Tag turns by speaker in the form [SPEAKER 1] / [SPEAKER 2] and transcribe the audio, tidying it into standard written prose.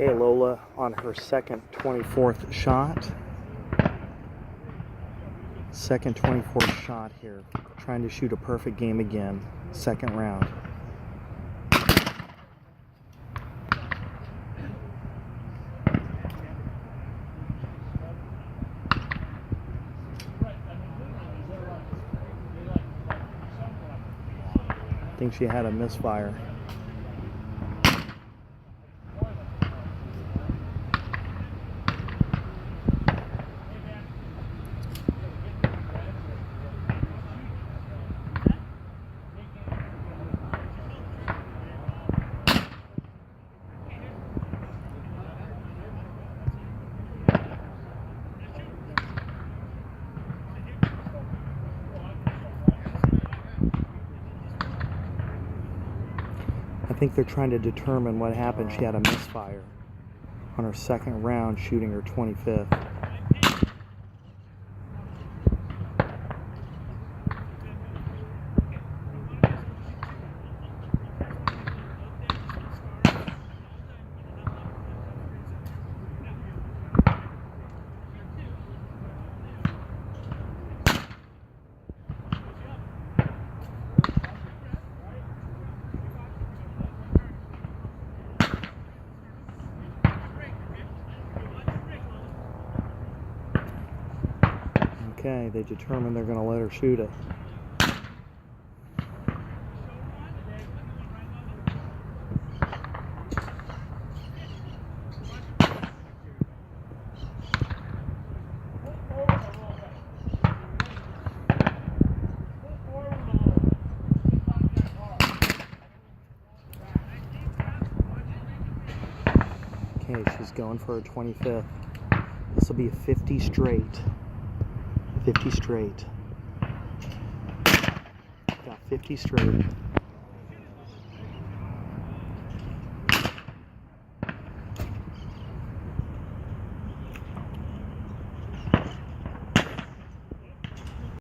[SPEAKER 1] Okay, Lola on her second 24th shot. Second 24th shot here. Trying to shoot a perfect game again. Second round. I think she had a misfire. I think they're trying to determine what happened. She had a misfire on her second round, shooting her 25th. Okay, they determined they're going to let her shoot it. Okay, she's going for her 25th. This will be a 50 straight. 50 straight. Got 50 straight.